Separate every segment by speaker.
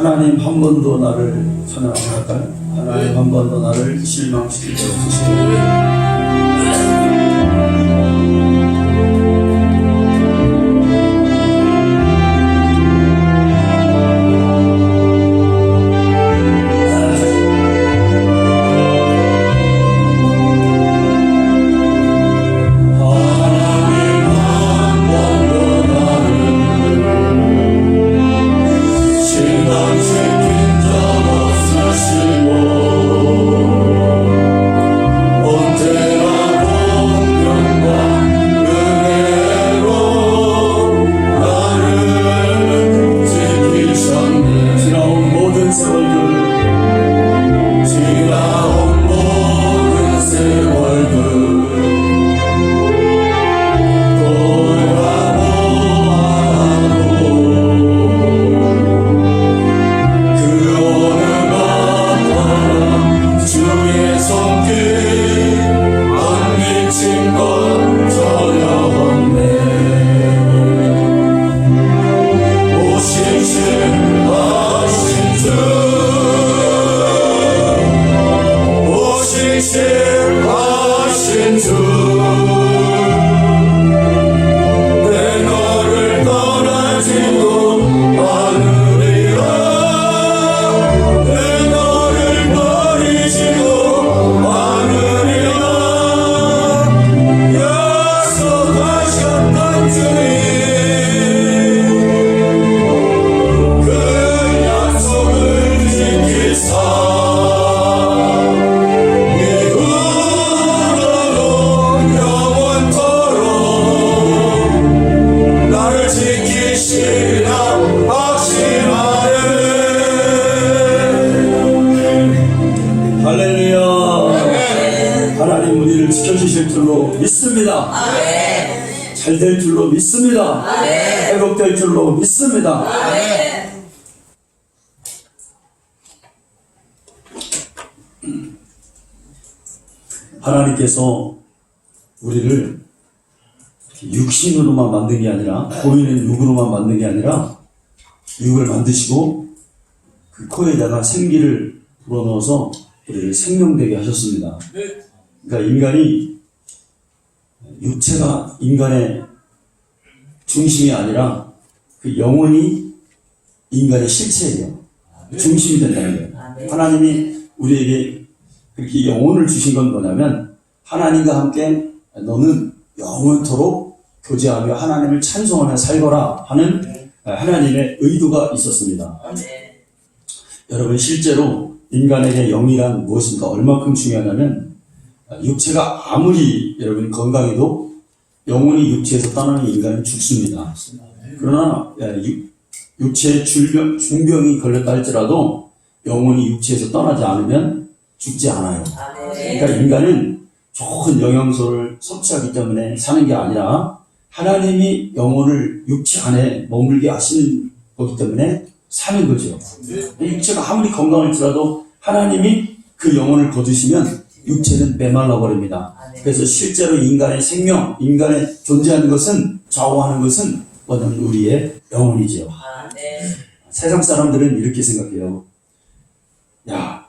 Speaker 1: 하나님 한 번도 나를 찬양할까요? 하나님 한 번도 나를 실망시키지 없으시고 지켜주실 줄로 믿습니다. 잘 될 줄로 믿습니다. 회복될 줄로 믿습니다. 하나님께서 우리를 육신으로만 만든 게 아니라, 보이는 육으로만 만든 게 아니라 육을 만드시고 그 코에다가 생기를 불어넣어서 우리를 생명되게 하셨습니다. 그러니까 인간이, 육체가 인간의 중심이 아니라 그 영혼이 인간의 실체예요. 중심이 된다는 거예요. 하나님이 우리에게 그렇게 영혼을 주신 건 뭐냐면, 하나님과 함께 너는 영원토록 교제하며 하나님을 찬송하며 살거라 하는 하나님의 의도가 있었습니다. 여러분, 실제로 인간에게 영이란 무엇인가, 얼마큼 중요하냐면, 육체가 아무리 여러분 건강해도 영혼이 육체에서 떠나는 인간은 죽습니다. 그러나 육체에 중병이 걸렸다 할지라도 영혼이 육체에서 떠나지 않으면 죽지 않아요. 그러니까 인간은 좋은 영양소를 섭취하기 때문에 사는 게 아니라, 하나님이 영혼을 육체 안에 머물게 하시는 거기 때문에 사는 거죠. 육체가 아무리 건강할지라도 하나님이 그 영혼을 거두시면 육체는 메말라 버립니다. 그래서 실제로 인간의 생명, 인간의 존재하는 것은, 좌우하는 것은 뭐냐면 우리의 영혼이지요. 세상 사람들은 이렇게 생각해요. 야,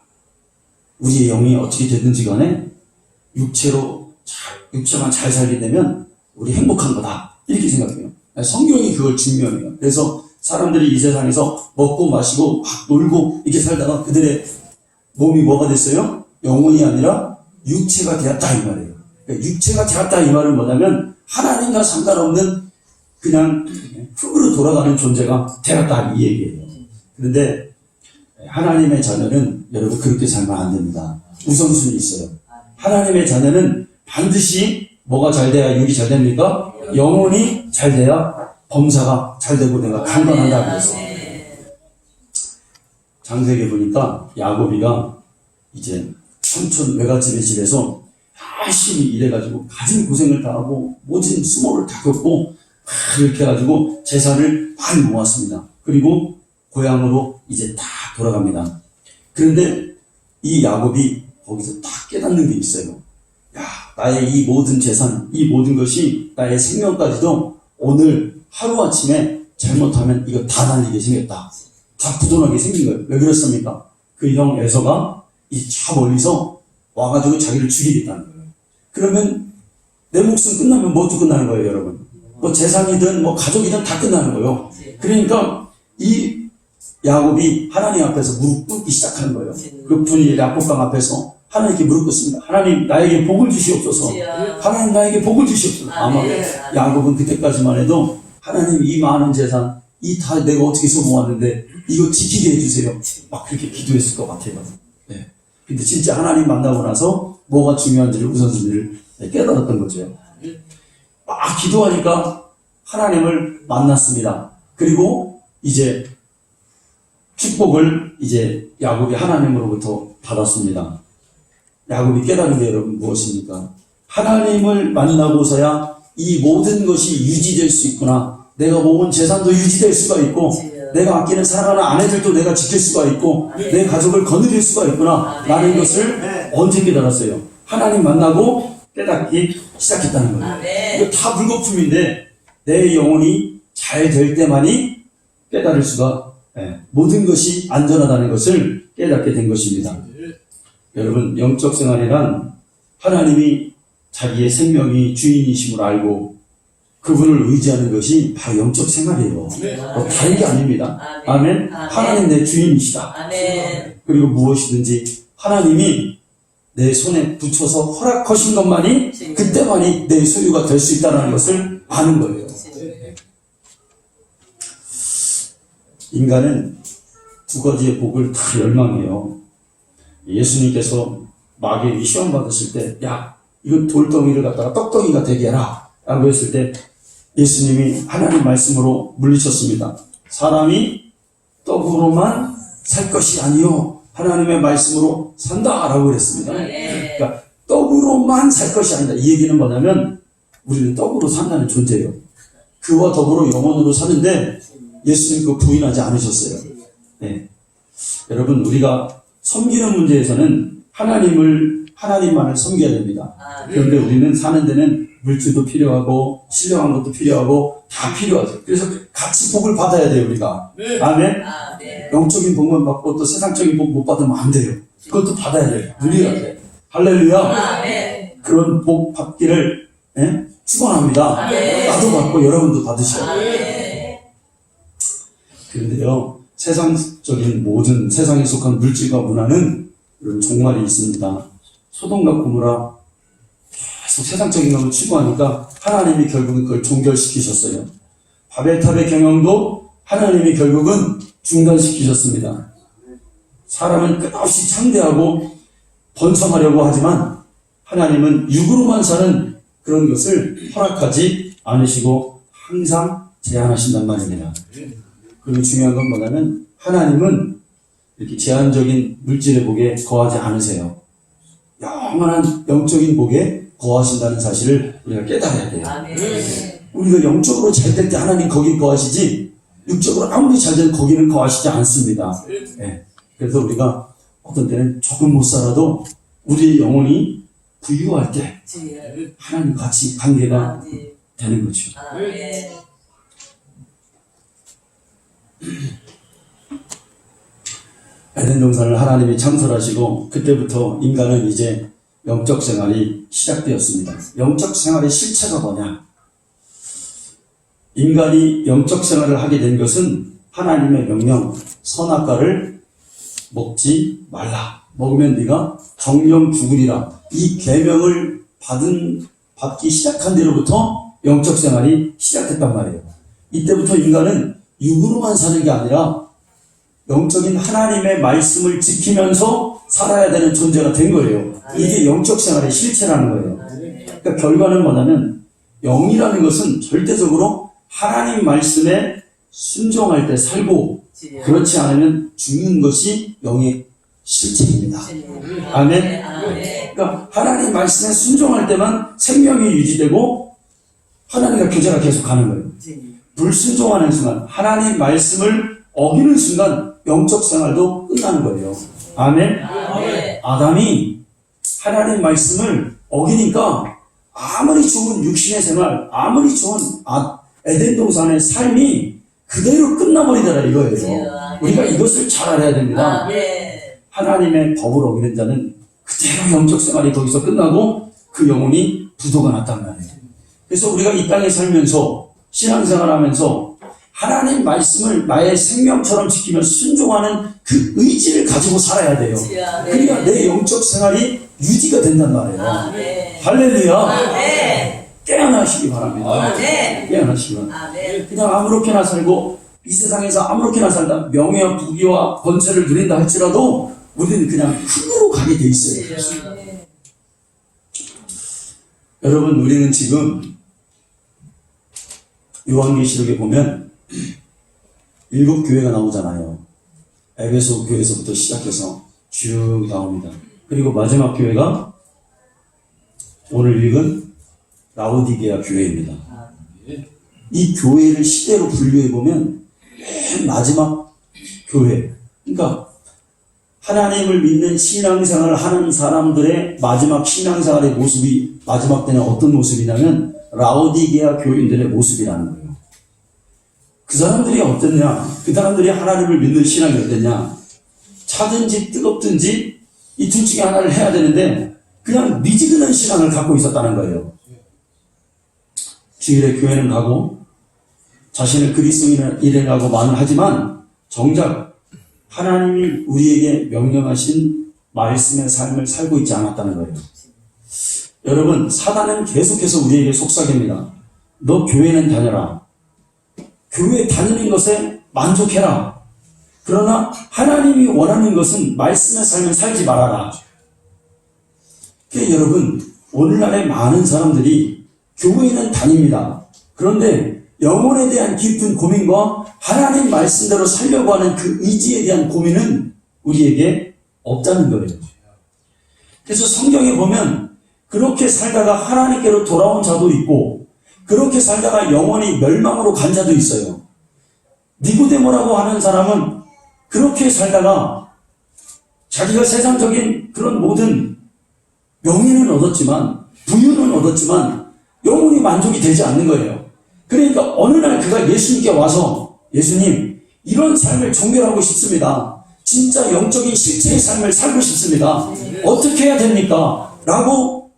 Speaker 1: 우리의 영이 어떻게 되든지 간에 육체만 잘 살게 되면 우리 행복한 거다, 이렇게 생각해요. 성경이 그걸 증명해요. 그래서 사람들이 이 세상에서 먹고 마시고 막 놀고 이렇게 살다가 그들의 몸이 뭐가 됐어요? 영혼이 아니라 육체가 되었다, 이 말이에요. 그러니까 육체가 되었다 이 말은 뭐냐면, 하나님과 상관없는 그냥 흙으로 돌아가는 존재가 되었다, 이 얘기예요. 그런데 하나님의 자녀는 여러분 그렇게 살면 안 됩니다. 우선순위 있어요. 하나님의 자녀는 반드시 뭐가 잘 돼야 육이 잘 됩니까? 영혼이 잘 돼야 범사가 잘 되고 내가 강건한다 그랬어. 창세기에 보니까 야곱이가 이제 삼촌 외갓집의 집에서 열심히 일해가지고 가진 고생을 다 하고 모진 수모를 다 겪고 이렇게 해가지고 재산을 많이 모았습니다. 그리고 고향으로 이제 다 돌아갑니다. 그런데 이 야곱이 거기서 딱 깨닫는 게 있어요. 야, 나의 이 모든 재산, 이 모든 것이 나의 생명까지도 오늘 하루아침에 잘못하면 이거 다 날리게 생겼다. 다 부도나게 생긴 거예요. 왜 그렇습니까? 그 형 에서가 이 저 멀리서 와가지고 자기를 죽이겠다는 거예요. 그러면 내 목숨 끝나면 뭐도 끝나는 거예요, 여러분. 뭐 재산이든 뭐 가족이든 다 끝나는 거예요. 그러니까 이 야곱이 하나님 앞에서 무릎 꿇기 시작하는 거예요. 그 분이 야곱강 앞에서 하나님께 무릎 꿇습니다. 하나님, 나에게 복을 주시옵소서. 하나님, 나에게 복을 주시옵소서. 아마 야곱은 그때까지만 해도, 하나님, 이 많은 재산, 이 다 내가 어떻게 해서 모았는데 이거 지키게 해주세요, 막 그렇게 기도했을 것 같아요. 네. 근데 진짜 하나님 만나고 나서 뭐가 중요한지를, 우선순위를 깨달았던 거죠. 막 기도하니까 하나님을 만났습니다. 그리고 이제 축복을 이제 야곱이 하나님으로부터 받았습니다. 야곱이 깨달은 게 여러분 무엇입니까? 하나님을 만나고서야 이 모든 것이 유지될 수 있구나. 내가 모은 재산도 유지될 수가 있고, 내가 아끼는 사랑하는 아내들도 내가 지킬 수가 있고, 내 가족을 거느릴 수가 있구나 라는 것을 언제 깨달았어요? 하나님 만나고 깨닫기 시작했다는 거예요. 이거 다 물거품인데, 내 영혼이 잘 될 때만이 깨달을 수가, 모든 것이 안전하다는 것을 깨닫게 된 것입니다. 여러분, 영적 생활이란 하나님이 자기의 생명이 주인이심을 알고 그분을 의지하는 것이 바로 영적 생활이에요. 다른 게 아닙니다. 아멘. 하나님 내 주인이시다. 그리고 무엇이든지 하나님이 내 손에 붙여서 허락하신 것만이, 그때만이 내 소유가 될 수 있다는 것을 아는 거예요. 인간은 두 가지의 복을 다 열망해요. 예수님께서 마귀에게 시험 받으실 때, 야, 이거 돌덩이를 갖다가 떡덩이가 되게 해라 라고 했을 때 예수님이 하나님 말씀으로 물리쳤습니다. 사람이 떡으로만 살 것이 아니요 하나님의 말씀으로 산다 라고 그랬습니다. 그러니까 떡으로만 살 것이 아니다. 이 얘기는 뭐냐면 우리는 떡으로 산다는 존재예요. 그와 더불어 영혼으로 사는데 예수님 그 부인하지 않으셨어요. 네. 여러분, 우리가 섬기는 문제에서는 하나님을 하나님만을 섬겨야 됩니다. 그런데 우리는 사는 데는 물질도 필요하고 신령한 것도 필요하고 다 필요하죠. 그래서 같이 복을 받아야 돼요, 우리가. 아멘. 영적인 복만 받고 또 세상적인 복 못 받으면 안 돼요. 그것도 받아야 돼요. 누려야 돼요. 할렐루야. 그런 복 받기를 축원합니다. 나도 받고 여러분도 받으셔야 돼요. 그런데요, 세상적인 모든 세상에 속한 물질과 문화는 이런 종말이 있습니다. 소돔과 고모라 계속 세상적인 것을 추구하니까 하나님이 결국은 그걸 종결시키셨어요. 바벨탑의 경영도 하나님이 결국은 중단시키셨습니다. 사람은 끝없이 창대하고 번성하려고 하지만 하나님은 육으로만 사는 그런 것을 허락하지 않으시고 항상 제한하신단 말입니다. 그리고 중요한 건 뭐냐면 하나님은 이렇게 제한적인 물질의 복에 거하지 않으세요. 영원한 영적인 복에 거하신다는 사실을 우리가 깨달아야 돼요. 우리가 영적으로 잘 될 때 하나님 거기 거하시지 육적으로 아무리 잘 되면 거기는 거하시지 않습니다. 그래서 우리가 어떤 때는 조금 못 살아도 우리의 영혼이 부유할 때 하나님 같이 관계가 되는 거죠. 에덴 동산을 하나님이 창설하시고 그때부터 인간은 이제 영적 생활이 시작되었습니다. 영적 생활의 실체가 뭐냐? 인간이 영적 생활을 하게 된 것은 하나님의 명령, 선악과를 먹지 말라. 먹으면 네가 정령 죽으리라. 이 계명을 받기 시작한 뒤로부터 영적 생활이 시작됐단 말이에요. 이때부터 인간은 육으로만 사는 게 아니라 영적인 하나님의 말씀을 지키면서 살아야 되는 존재가 된 거예요. 이게 영적 생활의 실체라는 거예요. 그러니까 결과는 뭐냐면 영이라는 것은 절대적으로 하나님 말씀에 순종할 때 살고 그렇지 않으면 죽는 것이 영의 실체입니다. 아멘. 그러니까 하나님 말씀에 순종할 때만 생명이 유지되고 하나님과 교제가 계속 가는 거예요. 불순종하는 순간, 하나님 말씀을 어기는 순간 영적 생활도 끝나는 거예요. 아멘. 아담이 하나님 말씀을 어기니까 아무리 좋은 육신의 생활, 아무리 좋은 에덴 동산의 삶이 그대로 끝나버리더라 이거예요. 우리가 이것을 잘 알아야 됩니다. 하나님의 법을 어기는 자는 그대로 영적 생활이 거기서 끝나고 그 영혼이 부도가 났단 말이에요. 그래서 우리가 이 땅에 살면서 신앙생활하면서 하나님 말씀을 나의 생명처럼 지키며 순종하는 그 의지를 가지고 살아야 돼요. 그러니까 내 영적 생활이 유지가 된단 말이에요. 할렐루야. 깨어나시기 바랍니다. 깨어나시기 바랍니다. 그냥 아무렇게나 살고 이 세상에서 아무렇게나 살다 명예와 부귀와 권세를 누린다 할지라도 우리는 그냥 흙으로 가게 돼 있어요. 여러분, 우리는 지금 요한계시록에 보면 7교회가 나오잖아요. 에베소 교회에서부터 시작해서 쭉 나옵니다. 그리고 마지막 교회가 오늘 읽은 라오디게아 교회입니다. 이 교회를 시대로 분류해보면 맨 마지막 교회, 그러니까 하나님을 믿는 신앙생활을 하는 사람들의 마지막 신앙생활의 모습이 마지막 때는 어떤 모습이냐면 라오디게아 교인들의 모습이라는 거예요. 그 사람들이 어땠냐? 그 사람들이 하나님을 믿는 신앙이 어땠냐? 차든지 뜨겁든지 이 둘 중에 하나를 해야 되는데 그냥 미지근한 신앙을 갖고 있었다는 거예요. 주일에 교회는 가고 자신을 그리스도인이라고 말은 하지만 정작 하나님이 우리에게 명령하신 말씀의 삶을 살고 있지 않았다는 거예요. 여러분, 사단은 계속해서 우리에게 속삭입니다. 너 교회는 다녀라. 교회 다니는 것에 만족해라. 그러나 하나님이 원하는 것은 말씀의 삶을 살지 말아라. 그러니까 여러분, 오늘날의 많은 사람들이 교회는 다닙니다. 그런데 영혼에 대한 깊은 고민과 하나님 말씀대로 살려고 하는 그 의지에 대한 고민은 우리에게 없다는 거예요. 그래서 성경에 보면 그렇게 살다가 하나님께로 돌아온 자도 있고 그렇게 살다가 영원히 멸망으로 간 자도 있어요. 니고데모라고 하는 사람은 그렇게 살다가 자기가 세상적인 그런 모든 명예는 얻었지만, 부유는 얻었지만, 영혼이 만족이 되지 않는 거예요. 그러니까 어느 날 그가 예수님께 와서, 예수님, 이런 삶을 종결하고 싶습니다. 진짜 영적인 실제의 삶을 살고 싶습니다. 어떻게 해야 됩니까? 라고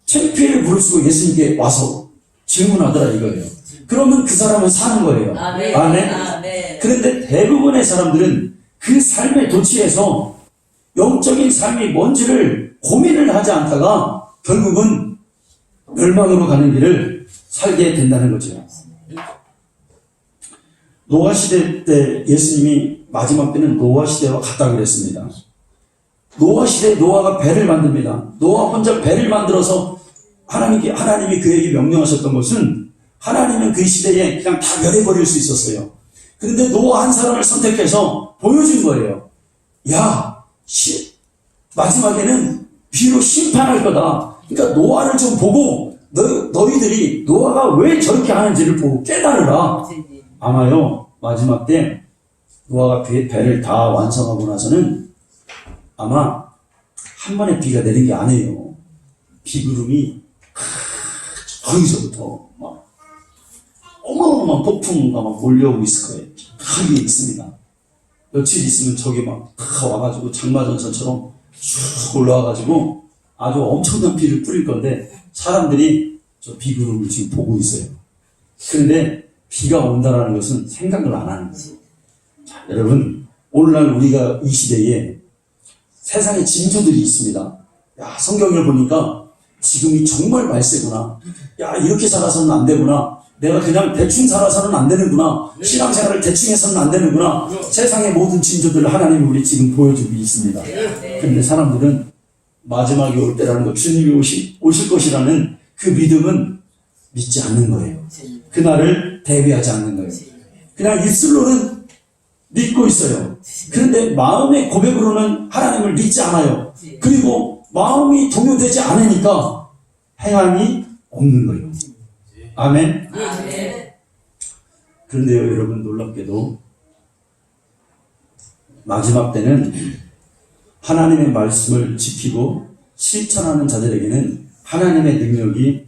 Speaker 1: 창피를 부르시고 예수님께 와서 질문하더라 이거예요. 그러면 그 사람은 사는 거예요.
Speaker 2: 아멘.
Speaker 1: 아멘.
Speaker 2: 아멘.
Speaker 1: 그런데 대부분의 사람들은 그 삶의 도취에서 영적인 삶이 뭔지를 고민을 하지 않다가 결국은 멸망으로 가는 길을 살게 된다는 거죠. 노아 시대 때 예수님이 마지막 때는 노아 시대와 같다 그랬습니다. 노아 시대에 노아가 배를 만듭니다. 노아 혼자 배를 만들어서 하나님이 그에게 명령하셨던 것은 하나님은 그 시대에 그냥 다 멸해버릴 수 있었어요. 그런데 노아 한 사람을 선택해서 보여준 거예요. 야, 마지막에는 비로 심판할 거다. 그러니까 노아를 좀 보고 너희들이 노아가 왜 저렇게 하는지를 보고 깨달으라. 아마요 마지막 때 노아가 배를 다 완성하고 나서는 아마 한 번에 비가 내린 게 아니에요. 비구름이 저기서부터 막 어마어마한 폭풍우가 막 몰려오고 있을 거예요. 크게 있습니다. 며칠 있으면 저기 막 와가지고 장마전선처럼 쭉 올라와가지고 아주 엄청난 비를 뿌릴 건데 사람들이 저 비구름을 지금 보고 있어요. 그런데 비가 온다는 것은 생각을 안 하는 거예요. 자, 여러분 오늘날 우리가 이 시대에 세상에 징조들이 있습니다. 야, 성경을 보니까 지금이 정말 말세구나. 야, 이렇게 살아서는 안 되구나. 내가 그냥 대충 살아서는 안 되는구나. 신앙생활을 대충 해서는 안 되는구나. 세상의 모든 징조들을 하나님이 우리 지금 보여주고 있습니다. 그런데 사람들은 마지막에 올 때라는 것, 주님이 오실 것이라는 그 믿음은 믿지 않는 거예요. 그날을 대비하지 않는 거예요. 그냥 입술로는 믿고 있어요. 그런데 마음의 고백으로는 하나님을 믿지 않아요. 그리고 마음이 동요되지 않으니까 행함이 없는 거예요. 아멘. 그런데요, 여러분 놀랍게도 마지막 때는 하나님의 말씀을 지키고 실천하는 자들에게는 하나님의 능력이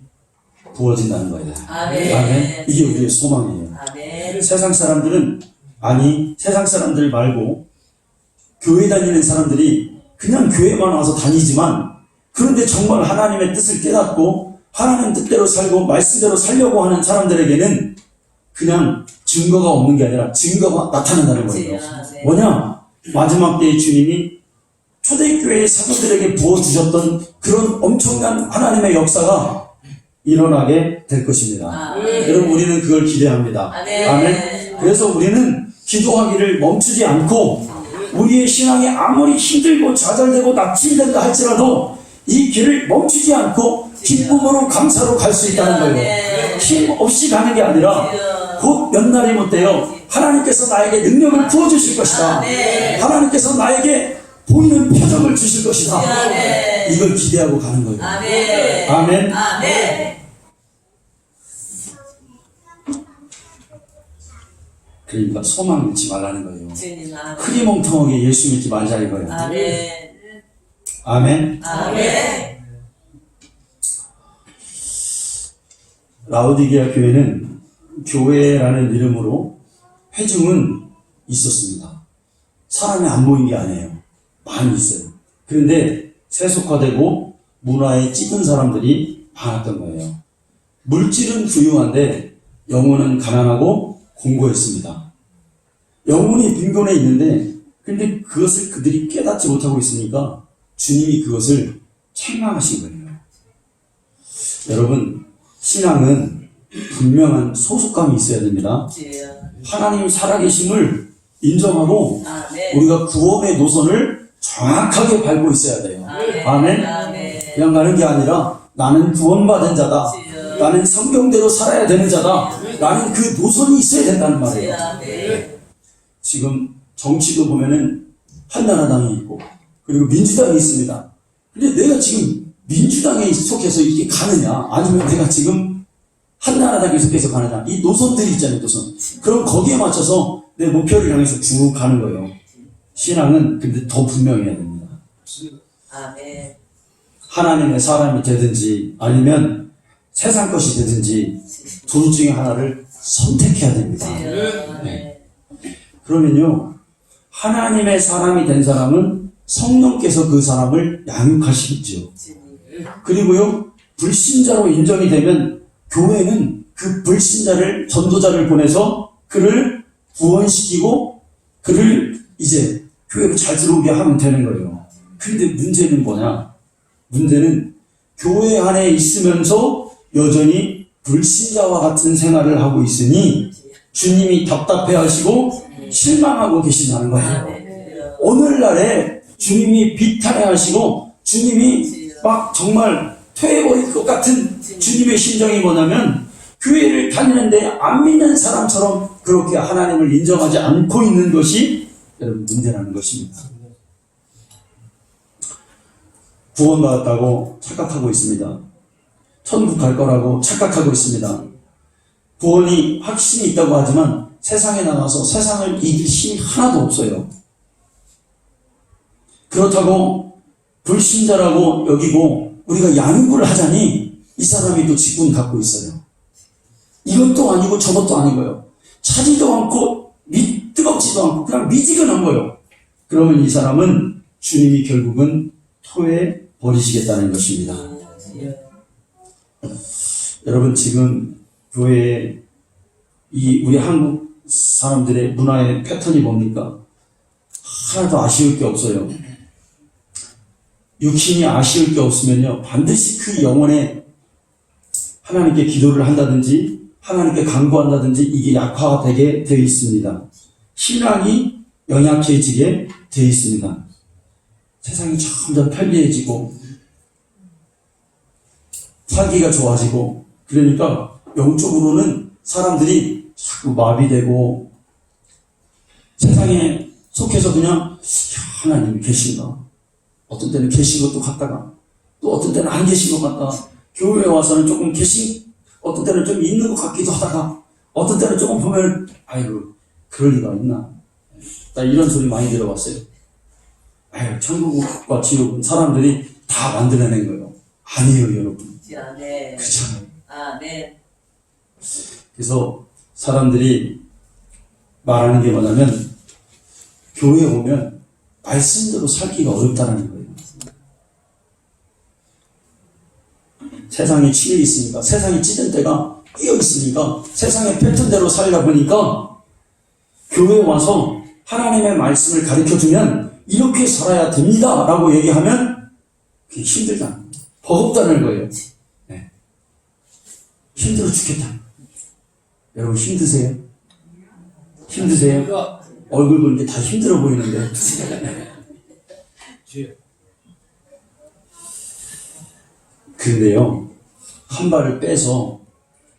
Speaker 1: 부어진다는 거예요. 아멘. 이게 우리의 소망이에요.
Speaker 2: 아멘.
Speaker 1: 세상 사람들 말고 교회 다니는 사람들이 그냥 교회만 와서 다니지만 그런데 정말 하나님의 뜻을 깨닫고 하나님 뜻대로 살고 말씀대로 살려고 하는 사람들에게는 그냥 증거가 없는 게 아니라 증거가 나타난다는 거예요. 뭐냐? 마지막 때에 주님이 초대교회의 사도들에게 부어주셨던 그런 엄청난 하나님의 역사가 일어나게 될 것입니다. 여러분 우리는 그걸 기대합니다. 아멘. 그래서 우리는 기도하기를 멈추지 않고 우리의 신앙이 아무리 힘들고 좌절되고 낙심된다 할지라도 이 길을 멈추지 않고 기쁨으로 감사로 갈 수 있다는 거예요. 힘 없이 가는 게 아니라 곧 몇 날이 못 돼요. 하나님께서 나에게 능력을 부어주실 것이다. 하나님께서 나에게 보이는 표적을 주실 것이다. 이걸 기대하고 가는 거예요. 아멘. 그러니까 소망 잃지 말라는 거예요. 흐리멍텅하게 예수 믿지 말자 이거예요. 아멘. 라오디게아 교회는 교회라는 이름으로 회중은 있었습니다. 사람이 안 보인 게 아니에요. 많이 있어요. 그런데 세속화되고 문화에 찌든 사람들이 많았던 거예요. 물질은 부유한데 영혼은 가난하고 공고했습니다. 영혼이 빈곤해 있는데 근데 그것을 그들이 깨닫지 못하고 있으니까 주님이 그것을 책망하신 거예요. 여러분 신앙은 분명한 소속감이 있어야 됩니다. 하나님 살아계심을 인정하고 우리가 구원의 노선을 정확하게 밟고 있어야 돼요. 아멘. 그냥 가는 게 아니라 나는 구원받은 자다. 나는 성경대로 살아야 되는 자다. 나는 그 노선이 있어야 된다는 말이에요. 지금 정치도 보면은 한나라당이 있고 그리고 민주당이 있습니다. 근데 내가 지금 민주당에 속해서 이게 가느냐 아니면 내가 지금 한나라당에 속해서 가느냐 이 노선들이 있잖아요. 노선. 그럼 거기에 맞춰서 내 목표를 향해서 쭉 가는 거예요. 신앙은 근데 더 분명해야 됩니다. 하나님의 사람이 되든지 아니면 세상 것이 되든지 둘 중에 하나를 선택해야 됩니다. 네. 그러면요, 하나님의 사람이 된 사람은 성령께서 그 사람을 양육하시겠죠. 그리고요, 불신자로 인정이 되면 교회는 그 불신자를, 전도자를 보내서 그를 구원시키고 그를 이제 교회로 잘 들어오게 하면 되는 거예요. 근데 문제는 뭐냐? 문제는 교회 안에 있으면서 여전히 불신자와 같은 생활을 하고 있으니 주님이 답답해 하시고 실망하고 계신다는 거예요. 오늘날에 주님이 비탄해 하시고 주님이 막 정말 퇴해버릴 것 같은 주님의 심정이 뭐냐면 교회를 다니는데 안 믿는 사람처럼 그렇게 하나님을 인정하지 않고 있는 것이 여러분 문제라는 것입니다. 구원받았다고 착각하고 있습니다. 천국 갈 거라고 착각하고 있습니다. 구원이 확신이 있다고 하지만 세상에 나가서 세상을 이길 힘이 하나도 없어요. 그렇다고 불신자라고 여기고 우리가 양육을 하자니 이 사람이 또 직분 갖고 있어요. 이것도 아니고 저것도 아니고요. 차지도 않고 뜨겁지도 않고 그냥 미지근한 거예요. 그러면 이 사람은 주님이 결국은 토해 버리시겠다는 것입니다. 여러분 지금 교회에 우리 한국 사람들의 문화의 패턴이 뭡니까? 하나도 아쉬울 게 없어요. 육신이 아쉬울 게 없으면요 반드시 그 영혼에 하나님께 기도를 한다든지 하나님께 간구한다든지 이게 약화되게 되어 있습니다. 신앙이 연약해지게 되어 있습니다. 세상이 점점 편리해지고 살기가 좋아지고 그러니까 영적으로는 사람들이 자꾸 마비되고 세상에 속해서 그냥 하나님이 계신가? 어떤 때는 계신 것도 같다가 또 어떤 때는 안 계신 것 같다가 교회에 와서는 조금 어떤 때는 좀 있는 것 같기도 하다가 어떤 때는 조금 보면 아이고 그럴 리가 있나? 나 이런 소리 많이 들어봤어요. 아유 천국과 지옥은 사람들이 다 만들어낸 거예요. 아니에요 여러분.
Speaker 2: 네.
Speaker 1: 그렇잖아요.
Speaker 2: 아, 네.
Speaker 1: 그래서 사람들이 말하는 게 뭐냐면 교회에 오면 말씀대로 살기가 어렵다는 거예요. 세상이 취해 있으니까 세상이 찌든 때가 끼어 있으니까 세상의 패턴대로 살다 보니까 교회에 와서 하나님의 말씀을 가르쳐주면 이렇게 살아야 됩니다 라고 얘기하면 그게 힘들다. 버겁다는 거예요. 네. 힘들어 죽겠다. 여러분 힘드세요? 힘드세요? 얼굴 보니까 다 힘들어 보이는데. 근데요, 한 발을 빼서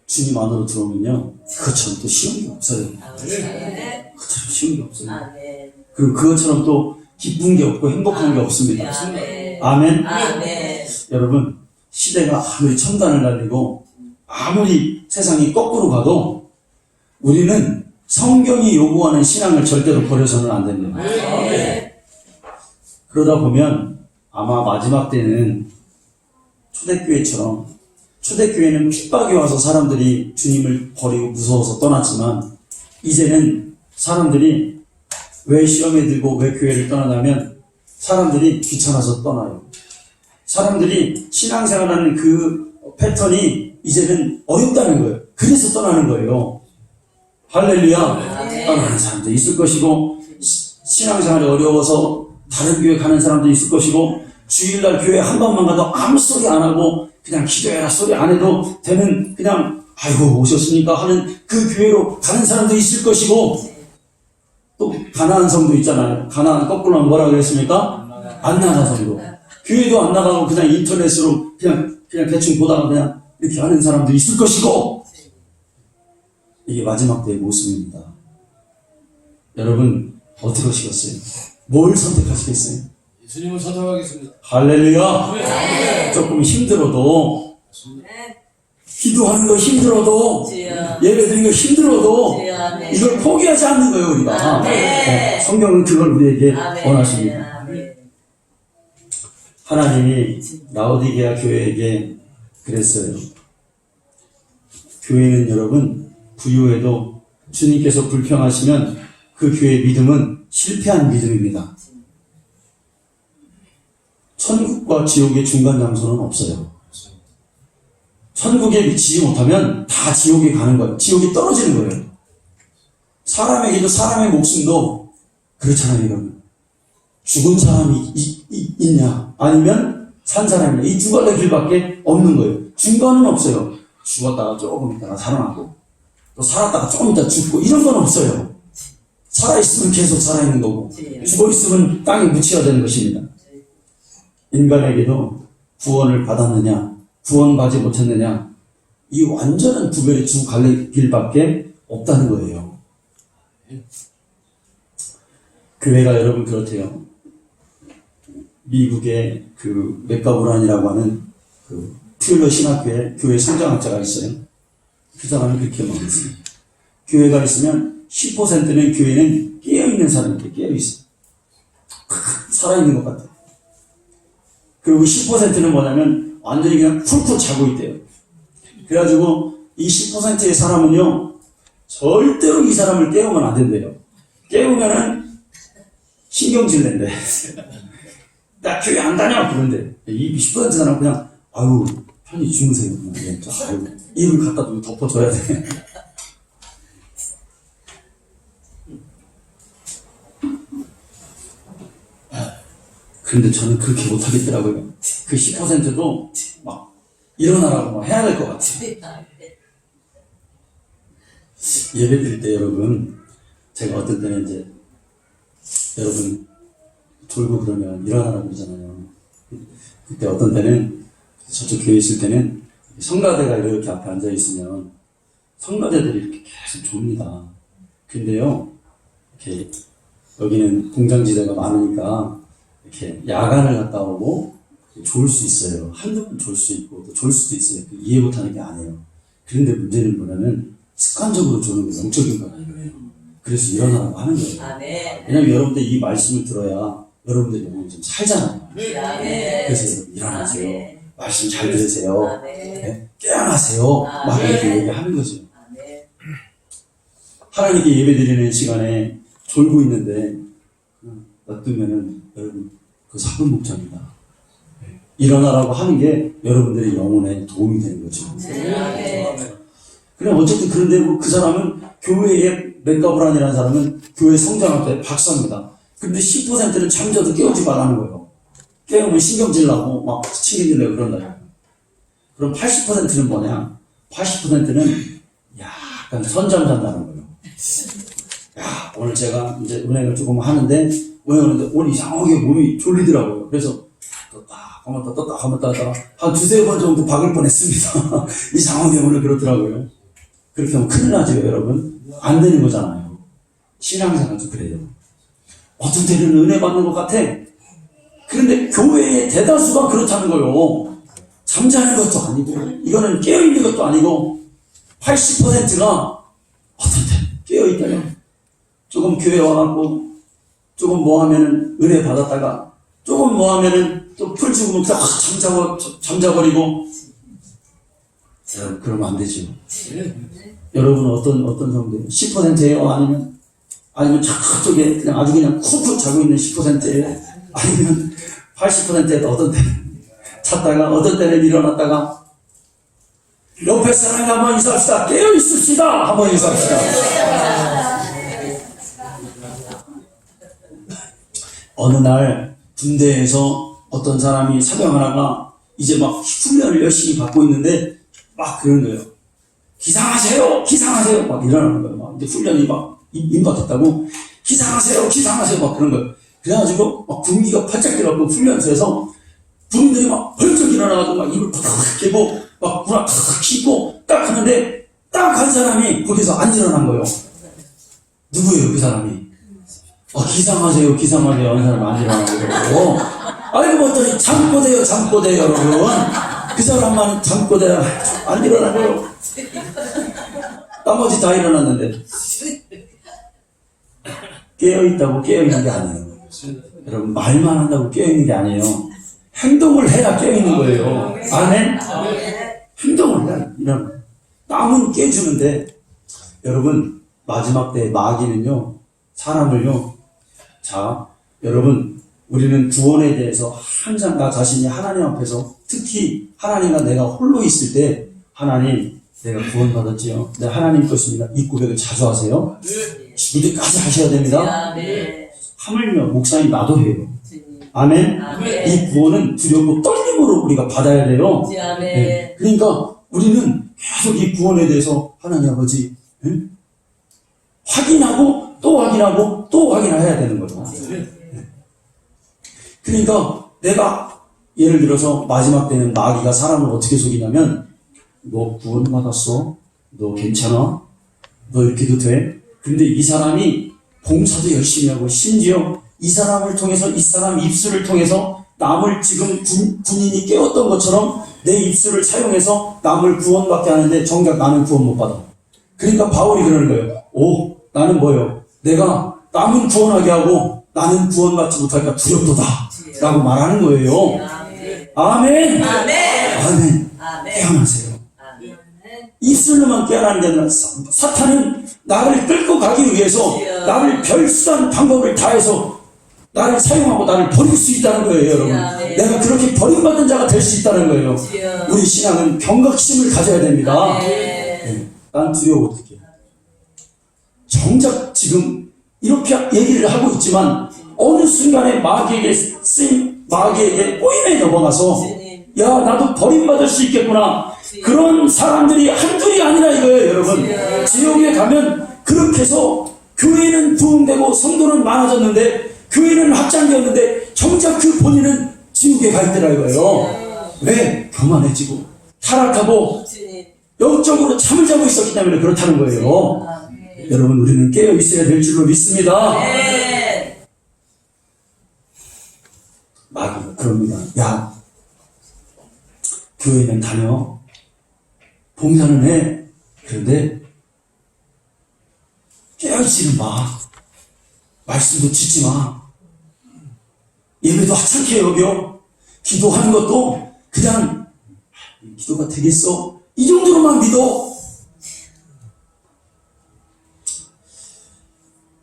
Speaker 1: 주님 안으로 들어오면요, 그것처럼 또 쉬운 게 없어요. 그것처럼 쉬운 게 없어요. 그리고 그것처럼 또 기쁜 게 없고 행복한 게 없습니다. 아멘? 여러분, 시대가 아무리 첨단을 달리고 아무리 세상이 거꾸로 가도 우리는 성경이 요구하는 신앙을 절대로 버려서는 안 됩니다. 그러다 보면 아마 마지막 때는 초대교회는 핍박이 와서 사람들이 주님을 버리고 무서워서 떠났지만 이제는 사람들이 왜 시험에 들고 왜 교회를 떠나냐면 사람들이 귀찮아서 떠나요. 사람들이 신앙생활하는 그 패턴이 이제는 어렵다는 거예요. 그래서 떠나는 거예요. 할렐루야. 떠나는 사람도 있을 것이고 신앙생활이 어려워서 다른 교회 가는 사람도 있을 것이고 주일날 교회 한 번만 가도 아무 소리 안 하고 그냥 기도해라 소리 안 해도 되는 그냥 아이고 오셨습니까 하는 그 교회로 가는 사람도 있을 것이고 또 가나안 성도 있잖아요. 가나안 거꾸로 하면 뭐라 그랬습니까? 안 나가 성도. 교회도 안 나가고 그냥 인터넷으로 그냥 대충 보다가 그냥 이렇게 하는 사람도 있을 것이고 이게 마지막 때의 모습입니다. 여러분 어떻게 하시겠어요? 뭘 선택하시겠어요?
Speaker 3: 예수님을 선택하겠습니다.
Speaker 1: 할렐루야. 조금 힘들어도 기도하는 거 힘들어도 예배 드리는 거 힘들어도 이걸 포기하지 않는 거예요 우리가. 성경은 그걸 우리에게 원하십니다. 하나님이 라오디게아 교회에게 그랬어요. 교회는 여러분 부유해도 주님께서 불평하시면 그 교회의 믿음은 실패한 믿음입니다. 천국과 지옥의 중간 장소는 없어요. 천국에 미치지 못하면 다 지옥에 가는 거예요. 지옥에 떨어지는 거예요. 사람에게도 사람의 목숨도 그렇잖아요, 여러분. 죽은 사람이 있냐 아니면 산 사람이냐, 이 두 갈래 길밖에 없는 거예요. 중간은 없어요. 죽었다가 조금 있다가 살아나고 또 살았다가 조금 있다가 죽고 이런 건 없어요. 살아있으면 계속 살아있는 거고 죽어있으면 땅에 묻혀야 되는 것입니다. 인간에게도 구원을 받았느냐 구원받지 못했느냐, 이 완전한 구별의 두 갈래 길밖에 없다는 거예요. 교회가 여러분 그렇대요. 미국의 그 맥가브란이라고 하는 그 퓨러 신학교에 교회 성장학자가 있어요. 그 사람이 그렇게 말했어요. 교회가 있으면 10%는 교회는 깨어있는 사람인데 깨어있어요. 살아있는 것 같아요. 그리고 10%는 뭐냐면 완전히 그냥 풀풀 자고 있대요. 그래가지고 이 10%의 사람은요 절대로 이 사람을 깨우면 안 된대요. 깨우면은 신경질 낸대. 나 교회 안 다녀 그런데 이 10% 사람은 그냥 아유 편히 주무세요. 아유 이불 갖다 두고 덮어줘야 돼. 그런데 저는 그렇게 못하겠더라고요. 그 10%도 막 일어나라고 막 해야 될 것 같아요. 예배 드릴 때 여러분, 제가 어떤 때는 이제 여러분 졸고 그러면 일어나라고 그러잖아요. 그때 어떤 때는 저쪽 교회에 있을 때는 성가대가 이렇게 앞에 앉아 있으면 성가대들이 이렇게 계속 졸립니다. 근데요, 이렇게 여기는 공장지대가 많으니까 이렇게 야간을 갔다 오고 졸 수 있어요. 한두 번 졸 수 있고 또 졸 수도 있어요. 이해 못하는 게 아니에요. 그런데 문제는 뭐냐면 습관적으로 조는 게 영적인 거예요. 그래서 일어나라고 하는 거예요.
Speaker 2: 아, 네.
Speaker 1: 왜냐면 여러분들 이 말씀을 들어야 여러분들이 영혼이 좀 살잖아요.
Speaker 2: 아, 네.
Speaker 1: 그래서 일어나세요.
Speaker 2: 아, 네.
Speaker 1: 말씀 잘 들으세요.
Speaker 2: 아, 네.
Speaker 1: 네? 깨어나세요.
Speaker 2: 아,
Speaker 1: 막
Speaker 2: 네.
Speaker 1: 이렇게 얘기하는 거죠.
Speaker 2: 아, 네.
Speaker 1: 하나님께 예배드리는 시간에 졸고 있는데 놔두면은 여러분 그 사금 목자입니다. 일어나라고 하는 게 여러분들의 영혼에 도움이 되는 거죠.
Speaker 2: 네.
Speaker 1: 그래 어쨌든 그런데 그 사람은 교회의 맥가브란이라는 사람은 교회 성장학자의 박사입니다. 근데 10%는 잠자도 깨우지 말라는 거예요. 깨우면 신경질 나고 막 신경질 내고 그런다. 그럼 80%는 뭐냐? 80%는 약간 선잠 잔다는 거예요. 야, 오늘 제가 이제 은행을 조금 하는데 오늘 이상하게 몸이 졸리더라고요. 그래서 떴다 하면 한 두세 번 정도 박을 뻔했습니다. 이상하게 오늘 그렇더라고요. 그렇게 하면 큰일 나죠, 여러분. 안 되는 거잖아요. 신앙생활도 그래요. 어떤 때는 은혜 받는 것 같아. 그런데 교회의 대다수가 그렇다는 거요. 잠자는 것도 아니고 이거는 깨어있는 것도 아니고 80%가 어떤 때 깨어있다면 조금 교회 와갖고 조금 뭐 하면은 은혜 받았다가 조금 뭐 하면은 또 풀 죽으면 잠자버리고 그러면 안 되죠. 여러분 어떤 정도 10%예요? 아니면 저쪽에 그냥 아주 그냥 쿡쿡 자고 있는 10%예요? 아니면 80%에도 어떤 때는 잤다가 어떤 때는 일어났다가 옆에 사람이 한번 인사합시다. 깨어 있읍시다. 한번 인사합시다. 어느 날 군대에서 어떤 사람이 사병 하나가 이제 막 훈련을 열심히 받고 있는데 막 그러는 거예요. 기상하세요! 기상하세요! 막 이러는 거예요. 막 이제 훈련이 막 임박했다고 기상하세요! 기상하세요! 막 그런 거예요. 그래가지고 막 군기가 팔짝 들어가고 훈련소에서 군인들이 막 벌쩍 일어나가지고 막 입을 팍 깨고 막 불을 팍 켜고 딱 하는데 딱 한 사람이 거기서 안 일어난 거예요. 누구예요 그 사람이? 기상하세요 기상하세요 하는 사람이 안 일어나고 알고 봤더니 잠꼬대요 여러분. 그 사람만 잠꼬대요 안 일어나고요. 나머지 다 일어났는데 깨어있다고 깨어있는 게 아니에요. 여러분 말만 한다고 깨어있는 게 아니에요. 행동을 해야 깨어있는 거예요. 아멘?
Speaker 2: 아멘.
Speaker 1: 행동을 해야 일어나는 거예요. 땀은 깨주는데, 여러분, 마지막 때 마귀는요, 사람을요, 자, 여러분, 우리는 구원에 대해서 항상 나 자신이 하나님 앞에서 특히 하나님과 내가 홀로 있을 때 하나님, 내가 구원받았지요. 내 하나님 것입니다. 이 고백을 자주 하세요. 이때까지 하셔야 됩니다.
Speaker 2: 아멘.
Speaker 1: 하물며 목사님 나도 해요.
Speaker 2: 주님.
Speaker 1: 아멘.
Speaker 2: 아멘.
Speaker 1: 이 구원은 두렵고 떨림으로 우리가 받아야 돼요.
Speaker 2: 아멘.
Speaker 1: 네. 그러니까 우리는 계속 이 구원에 대해서 하나님 아버지 확인하고 또 확인하고 또 확인해야 되는 거죠. 그러니까 내가 예를 들어서 마지막 때는 마귀가 사람을 어떻게 속이냐면 너 구원받았어? 너 괜찮아? 너 이렇게도 돼? 근데 이 사람이 봉사도 열심히 하고 심지어 이 사람을 통해서 이 사람 입술을 통해서 남을 지금 군인이 깨웠던 것처럼 내 입술을 사용해서 남을 구원받게 하는데 정작 나는 구원 못 받아. 그러니까 바울이 그러는 거예요. 오, 나는 뭐예요? 내가 남은 구원하게 하고 나는 구원받지 못할까 두렵도다 라고 말하는 거예요.
Speaker 2: 아멘.
Speaker 1: 아멘.
Speaker 2: 아멘.
Speaker 1: 아멘.
Speaker 2: 아멘.
Speaker 1: 깨어나세요.
Speaker 2: 아멘.
Speaker 1: 입술로만 깨어나는 게 아니라 사탄은 나를 끌고 가기 위해서 나를 별수한 방법을 다해서 나를 사용하고 나를 버릴 수 있다는 거예요, 여러분. 내가 그렇게 버림받은 자가 될 수 있다는 거예요. 우리 신앙은 경각심을 가져야 됩니다. 네. 난 두려워 어떻게. 정작 지금 이렇게 얘기를 하고 있지만 어느 순간에 마귀에게 꼬임에 넘어가서 야 나도 버림받을 수 있겠구나. 그런 사람들이 한둘이 아니라 이거예요, 여러분. 지옥에 가면 그렇게 해서 교회는 부흥되고 성도는 많아졌는데 교회는 확장되었는데 정작 그 본인은 지옥에 가 있더라 이거예요. 왜? 교만해지고 타락하고 영적으로 잠을 자고 있었기 때문에 그렇다는 거예요. 여러분 우리는 깨어 있어야 될 줄로 믿습니다. 마귀가 그럽니다. 야 교회는 다녀 봉사는 해. 그런데 깨어있지는 마. 말씀도 듣지 마. 예배도 하찮게 여겨. 기도하는 것도 그냥 기도가 되겠어? 이 정도로만 믿어.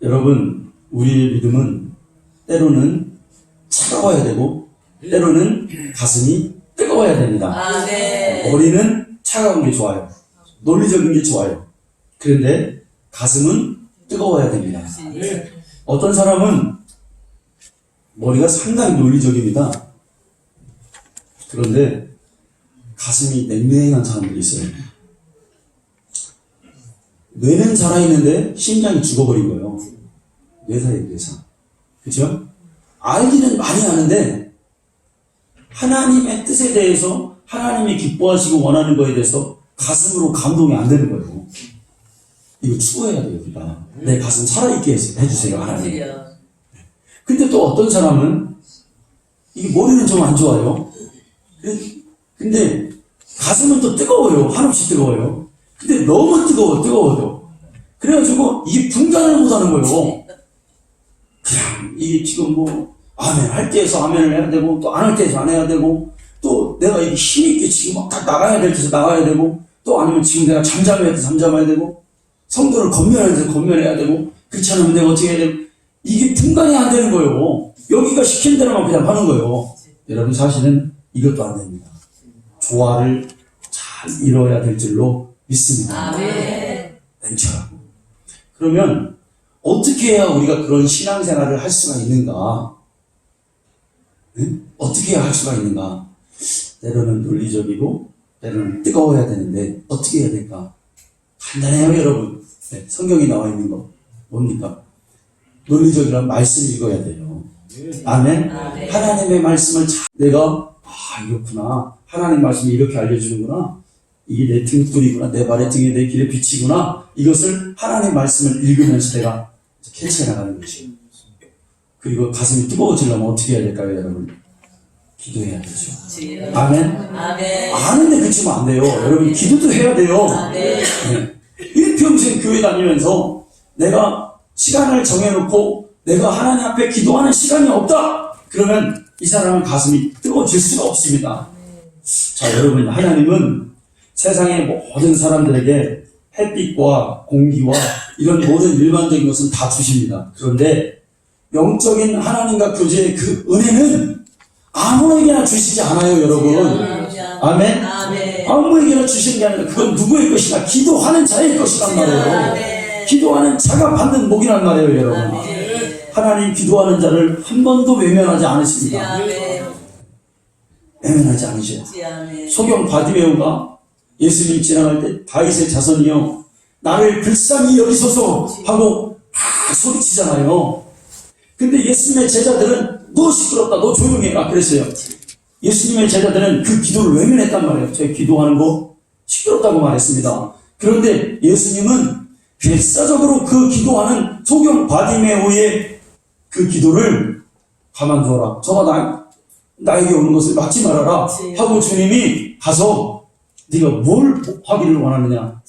Speaker 1: 여러분 우리의 믿음은 때로는 차가워야 되고 때로는 가슴이 뜨거워야 됩니다. 머리는 차가운 게 좋아요. 논리적인 게 좋아요. 그런데 가슴은 뜨거워야 됩니다. 어떤 사람은 머리가 상당히 논리적입니다. 그런데 가슴이 냉랭한 사람들이 있어요. 뇌는 살아있는데 심장이 죽어버린 거예요. 뇌사예요, 뇌사. 그죠? 알기는 많이 아는데 하나님의 뜻에 대해서 하나님이 기뻐하시고 원하는 거에 대해서 가슴으로 감동이 안 되는 거예요. 이거 추구해야 돼요, 우리가. 내 가슴 살아있게 해주세요, 하나님. 근데 또 어떤 사람은 이게 머리는 좀 안 좋아요. 근데 가슴은 또 뜨거워요. 한없이 뜨거워요. 근데 너무 뜨거워요. 그래가지고 이게 분간을 못하는 거예요. 그냥 이게 지금 뭐 아멘 할 때에서 아멘을 해야 되고 또 안 할 때에서 안 해야 되고 또 내가 이게 힘있게 지금 막 딱 나가야 될 때서 나가야 되고 또 아니면 지금 내가 잠잠해야 돼 잠잠해야 되고 성도를 건면해야 돼 건면해야 되고 그렇지 않으면 내가 어떻게 해야 되고 이게 분간이 안 되는 거예요. 여기가 시킨 대로만 그냥 하는 거예요. 여러분 사실은 이것도 안 됩니다. 조화를 잘 이뤄야 될 줄로 믿습니다. 냉철하고. 그러면 어떻게 해야 우리가 그런 신앙생활을 할 수가 있는가? 응? 어떻게 해야 할 수가 있는가? 때로는 논리적이고 때로는 뜨거워야 되는데 어떻게 해야 될까? 간단해요, 여러분. 네, 성경이 나와 있는 거 뭡니까? 논리적이란 말씀 읽어야 돼요. 아멘? 하나님의 말씀을 내가 이렇구나. 하나님 말씀이 이렇게 알려주는구나. 이게 내 등불이구나. 내 발의 등에 내 길의 빛이구나. 이것을 하나님의 말씀을 읽으면서 내가 캐치해 나가는 것이에요. 그리고 가슴이 뜨거워지려면 어떻게 해야 될까요, 여러분? 기도해야 되죠. 아멘? 아는데 그치면 안 돼요. 여러분 기도도 해야 돼요. 네. 일평생 교회 다니면서 내가 시간을 정해놓고 내가 하나님 앞에 기도하는 시간이 없다. 그러면 이 사람은 가슴이 뜨거워질 수가 없습니다. 자, 여러분, 하나님은 세상의 모든 사람들에게 햇빛과 공기와 이런 모든 일반적인 것은 다 주십니다. 그런데 영적인 하나님과 교제의 그 은혜는 아무에게나 주시지 않아요, 여러분. 아멘?
Speaker 2: 아멘.
Speaker 1: 아무에게나 주시는 게 아니라 그건 누구의 것이냐? 기도하는 자의 것이란 말이에요.
Speaker 2: 아멘.
Speaker 1: 기도하는 자가 받는 복이란 말이에요, 여러분.
Speaker 2: 아멘.
Speaker 1: 하나님 기도하는 자를 한 번도 외면하지 않으십니다.
Speaker 2: 아멘.
Speaker 1: 외면하지 않으셔요.
Speaker 2: 아멘.
Speaker 1: 소경 바디메오가 예수님 지나갈 때 다윗의 자손이여 나를 불쌍히 여기소서 하고 막 소리치잖아요. 근데 예수님의 제자들은 너 시끄럽다, 너 조용히 해라 그랬어요. 예수님의 제자들은 그 기도를 외면했단 말이에요. 제 기도하는 거 시끄럽다고 말했습니다. 그런데 예수님은 필사적으로 그 기도하는 소경 바디메오의 그 기도를 가만두어라. 저가 나에게 오는 것을 막지 말아라 하고 주님이 가서 네가 뭘 하기를 원하느냐?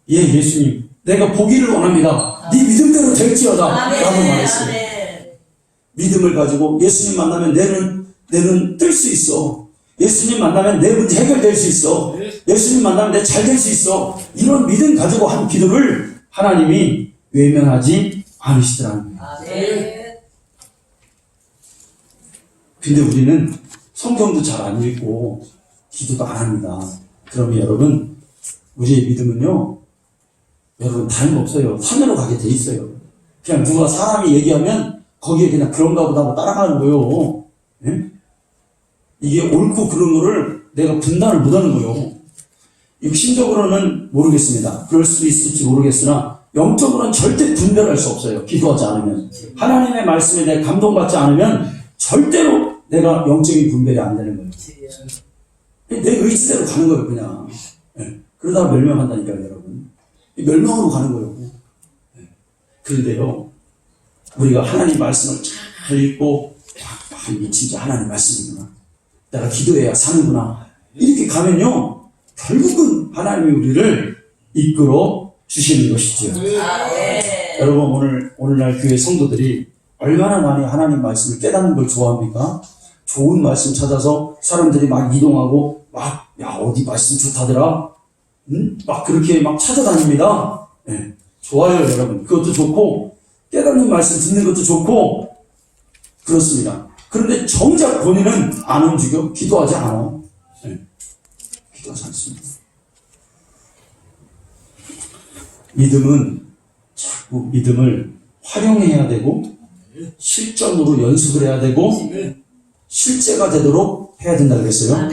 Speaker 1: 예, 예수님, 내가 보기를 원합니다. 네 믿음대로 될지어다 라고 말했어요. 믿음을 가지고 예수님 만나면 내 눈 뜰 수 있어. 예수님 만나면 내 문제 해결될 수 있어. 예수님 만나면 내 잘 될 수 있어. 이런 믿음 가지고 한 기도를 하나님이 외면하지 않으시더라는 거예요. 근데 우리는 성경도 잘 안 읽고 기도도 안 합니다. 그러면 여러분, 우리의 믿음은요, 여러분 다름없어요. 산으로 가게 돼 있어요. 그냥 누가 사람이 얘기하면 거기에 그냥 그런가 보다 하고 따라가는 거예요. 예? 이게 옳고 그런 거를 내가 분단을 못하는 거예요. 육신적으로는 모르겠습니다. 그럴 수도 있을지 모르겠으나 영적으로는 절대 분별할 수 없어요. 기도하지 않으면. 하나님의 말씀에 내가 감동받지 않으면 절대로 내가 영적인 분별이 안 되는 거예요. 내 의지대로 가는 거예요, 그냥. 예. 그러다가 멸망한다니까요, 여러분. 멸망으로 가는 거예요. 예. 그런데요, 우리가 하나님 말씀을 잘 읽고, 이게 진짜 하나님 말씀이구나. 내가 기도해야 사는구나. 이렇게 가면요, 결국은 하나님이 우리를 이끌어 주시는 것이죠. 여러분, 오늘날 교회 성도들이 얼마나 많이 하나님 말씀을 깨닫는 걸 좋아합니까? 좋은 말씀 찾아서 사람들이 막 이동하고, 야, 어디 말씀 좋다더라? 막 그렇게 막 찾아다닙니다. 네. 좋아요, 여러분. 그것도 좋고, 깨닫는 말씀 듣는 것도 좋고, 그렇습니다. 그런데 정작 본인은 안 움직여? 기도하지 않아. 네. 기도하지 않습니다. 자꾸 믿음을 활용해야 되고, 실전으로 연습을 해야 되고, 실제가 되도록 해야 된다 그랬어요.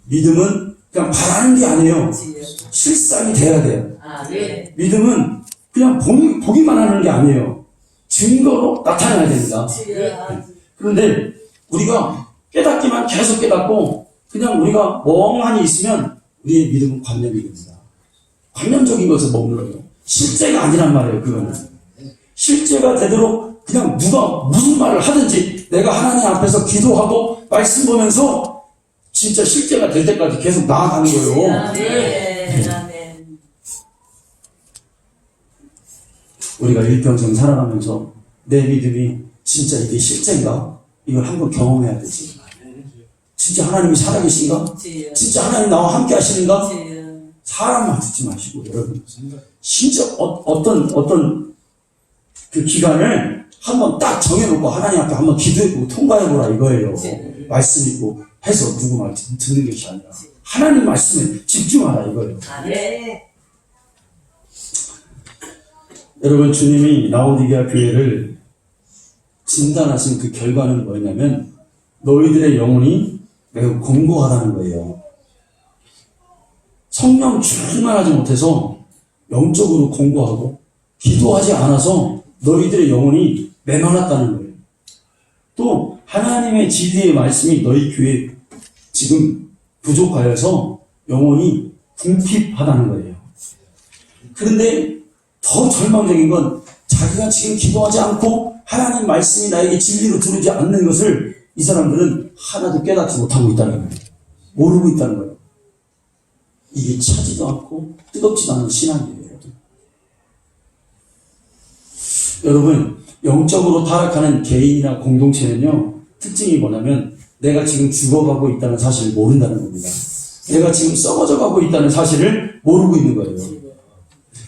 Speaker 1: 믿음은 그냥 바라는 게 아니에요. 실상이 돼야 돼요. 믿음은 그냥 보기만 하는 게 아니에요. 증거로 나타나야 됩니다. 그런데 우리가 깨닫기만 계속 깨닫고 그냥 우리가 멍하니 있으면 우리의 믿음은 관념이 됩니다. 관념적인 것에 머물러요. 실제가 아니란 말이에요. 그거는. 실제가 되도록 그냥 누가 무슨 말을 하든지 내가 하나님 앞에서 기도하고 말씀 보면서 진짜 실제가 될 때까지 계속 나아가는 거예요. 우리가 일평생 살아가면서 내 믿음이 진짜 이게 실제인가? 이걸 한번 경험해야 되지. 진짜 하나님이 살아계신가? 진짜 하나님 나와 함께 하시는가? 사람만 듣지 마시고 여러분 진짜 어떤 그 기간을 한번 딱 정해놓고 하나님 앞에 한번 기도해보고 통과해보라 이거예요. 말씀 읽고 해서 누구 말 듣는 것이 아니라 하나님 말씀에 집중하라 이거예요. 여러분, 주님이 라오디게아 교회를 진단하신 그 결과는 뭐냐면 너희들의 영혼이 매우 공고하다는 거예요. 성령 충만하지 못해서 영적으로 공고하고 기도하지 않아서 너희들의 영혼이 메말랐다는 거예요. 또 하나님의 지혜의 말씀이 너희 교회에 지금 부족하여서 영혼이 궁핍하다는 거예요. 그런데 더 절망적인 건 자기가 지금 기도하지 않고 하나님 말씀이 나에게 진리로 들어오지 않는 것을 이 사람들은 하나도 깨닫지 못하고 있다는 거예요. 모르고 있다는 거예요. 이게 차지도 않고 뜨겁지도 않은 신앙이에요. 여러분, 영적으로 타락하는 개인이나 공동체는요, 특징이 뭐냐면 내가 지금 죽어가고 있다는 사실을 모른다는 겁니다. 내가 지금 썩어져 가고 있다는 사실을 모르고 있는 거예요.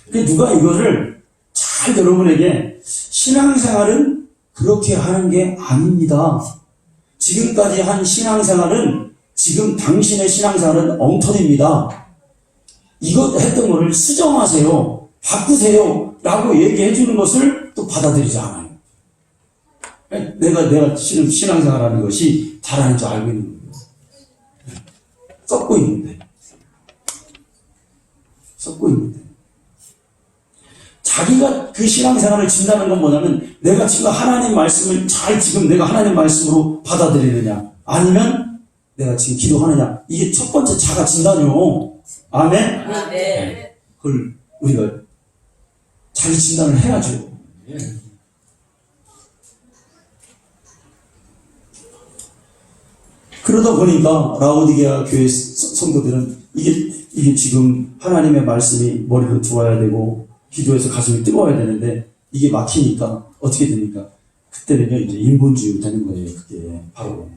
Speaker 1: 그러니까 누가 이거를 잘 여러분에게 신앙생활은 그렇게 하는 게 아닙니다. 지금까지 한 신앙생활은 지금 당신의 신앙생활은 엉터리입니다. 이것 했던 거를 수정하세요. 바꾸세요. 라고 얘기해 주는 것을 또 받아들이지 않아요. 내가 지금 신앙생활하는 것이 잘하는 줄 알고 있는 거예요. 썩고 있는데. 자기가 그 신앙생활을 진다는 건 뭐냐면 내가 지금 하나님 말씀을 지금 내가 하나님 말씀으로 받아들이느냐 아니면 내가 지금 기도하느냐 이게 첫 번째 자가 진단이요. 아멘?
Speaker 2: 아멘.
Speaker 1: 그걸 우리가 자기 진단을 해야죠. 그러다 보니까 라오디게아 교회 성도들은 이게 지금 하나님의 말씀이 머리로 들어와야 되고 기도해서 가슴이 뜨거워야 되는데 이게 막히니까 어떻게 됩니까? 그때는요 이제 인본주의가 되는 거예요. 그게 바로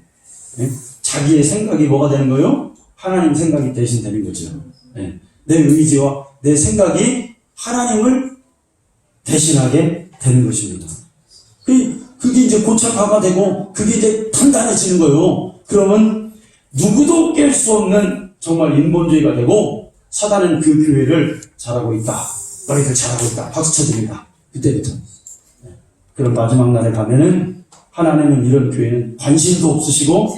Speaker 1: 자기의 생각이 뭐가 되는 거예요? 하나님 생각이 대신 되는 거죠. 내 의지와 내 생각이 하나님을 대신하게 되는 것입니다. 그게 이제 고착화가 되고 그게 이제 단단해지는 거예요. 그러면 누구도 깰 수 없는 정말 인본주의가 되고 사단은 그 교회를 잘하고 있다. 너희들 잘하고 있다. 박수 쳐줍니다. 그때부터. 그런 마지막 날에 가면은 하나님은 이런 교회는 관심도 없으시고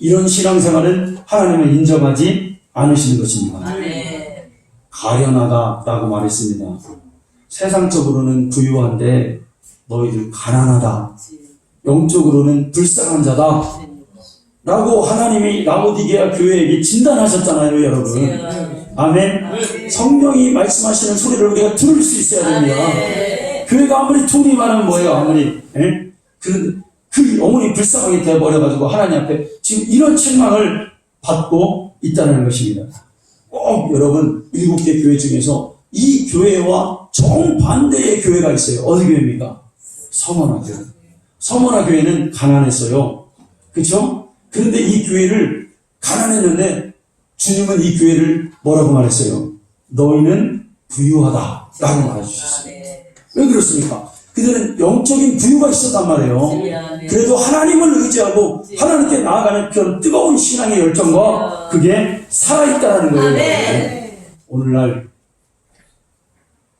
Speaker 1: 이런 신앙생활은 하나님은 인정하지 않으시는 것입니다.
Speaker 2: 아멘.
Speaker 1: 가련하다라고 말했습니다. 세상적으로는 부유한데 너희들 가난하다. 영적으로는 불쌍한 자다. 라고 하나님이 라오디게아 교회에게 진단하셨잖아요, 여러분. 아멘. 성령이 말씀하시는 소리를 우리가 들을 수 있어야 됩니다. 교회가 아무리 돈이 많으면 뭐예요, 아무리. 그 영혼이 불쌍하게 되어버려가지고 하나님 앞에 지금 이런 책망을 받고 있다는 것입니다. 꼭 여러분 7개 교회 중에서 이 교회와 정반대의 교회가 있어요. 어디 교회입니까? 서머나 교회. 서머나 교회는 가난했어요. 그렇죠? 그런데 이 교회를 가난했는데 주님은 이 교회를 뭐라고 말했어요? 너희는 부유하다 라고 말해주셨어요. 왜 그렇습니까? 그들은 영적인 부유가 있었단 말이에요. 그래도 하나님을 의지하고 하나님께 나아가는 그런 뜨거운 신앙의 열정과 그게 살아있다는 거예요. 오늘날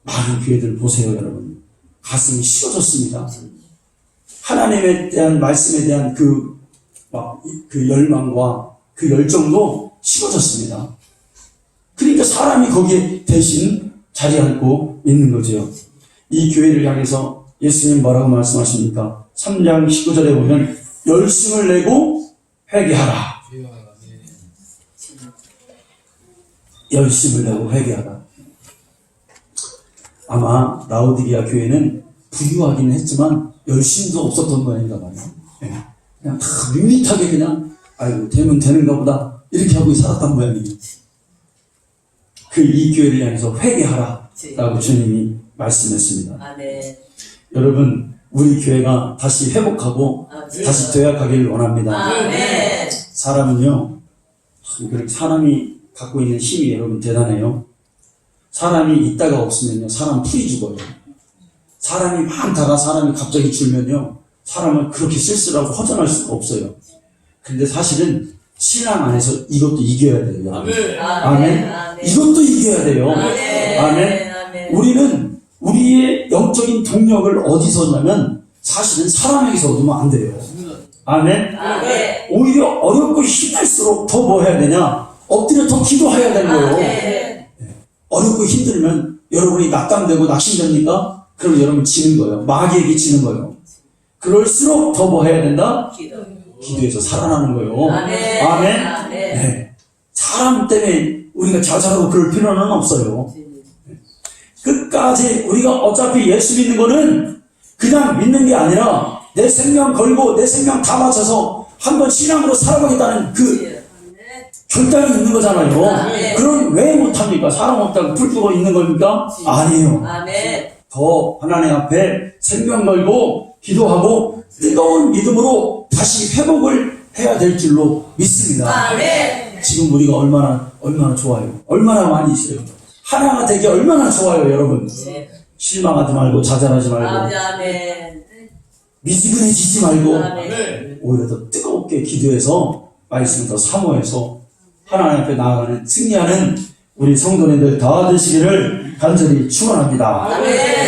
Speaker 1: 많은 교회들 보세요, 여러분. 가슴이 식어졌습니다. 하나님에 대한 말씀에 대한 그 열망과 그 열정도 식어졌습니다. 그러니까 사람이 거기에 대신 자리 앉고 있는 거죠. 이 교회를 향해서 예수님 뭐라고 말씀하십니까? 3장 19절에 보면 열심을 내고 회개하라. 열심을 내고 회개하라. 아마 라오디게아 교회는 부유하기는 했지만 열심도 없었던 모양인가 봐요. 그냥 다 밋밋하게 그냥 아이고 되면 되는가 보다 이렇게 하고 살았단 모양이에요. 이 교회를 향해서 회개하라 라고 주님이 말씀했습니다.
Speaker 2: 아멘.
Speaker 1: 여러분 우리 교회가 다시 회복하고 다시 되어가기를 원합니다.
Speaker 2: 아멘.
Speaker 1: 사람은요 사람이 갖고 있는 힘이 여러분 대단해요. 사람이 있다가 없으면요 사람 풀이 죽어요. 사람이 많다가 사람이 갑자기 줄면요 사람을 그렇게 쓸쓸하고 허전할 수가 없어요. 근데 사실은 신앙 안에서 이것도 이겨야 돼요.
Speaker 3: 아멘.
Speaker 1: 아멘. 이것도 이겨야 돼요. 아멘. 우리는 우리의 영적인 동력을 어디서 얻냐면 사실은 사람에게서 얻으면 안 돼요. 아멘. 오히려 어렵고 힘들수록 더 뭐 해야 되냐? 엎드려 더 기도해야 되는 거예요. 어렵고 힘들면 여러분이 낙담되고 낙심됩니까? 그럼 여러분 지는 거예요. 마귀에게 지는 거예요. 그럴수록 더 뭐 해야 된다? 기도해서 살아나는 거예요. 아멘. 네. 사람 때문에 우리가 자살하고 그럴 필요는 없어요. 끝까지 우리가 어차피 예수 믿는 거는 그냥 믿는 게 아니라 내 생명 걸고 내 생명 다 바쳐서 한번 신앙으로 살아가겠다는 그 결단이 있는 거잖아요. 그럼 왜 못합니까? 사람 없다고 풀 있는 겁니까? 아니에요. 더 하나님 앞에 생명 걸고 기도하고 뜨거운 믿음으로 다시 회복을 해야 될 줄로 믿습니다.
Speaker 2: 아멘.
Speaker 1: 지금 우리가 얼마나 좋아요. 얼마나 많이 있어요. 하나가 되기 얼마나 좋아요, 여러분.
Speaker 2: 네.
Speaker 1: 실망하지 말고 좌절하지 말고
Speaker 2: 아멘.
Speaker 1: 미지근해지지 말고
Speaker 2: 아멘.
Speaker 1: 오히려 더 뜨겁게 기도해서 말씀을 더 사모해서 하나님 앞에 나아가는 승리하는 우리 성도님들 다 되시기를 간절히 축원합니다.
Speaker 2: 아멘.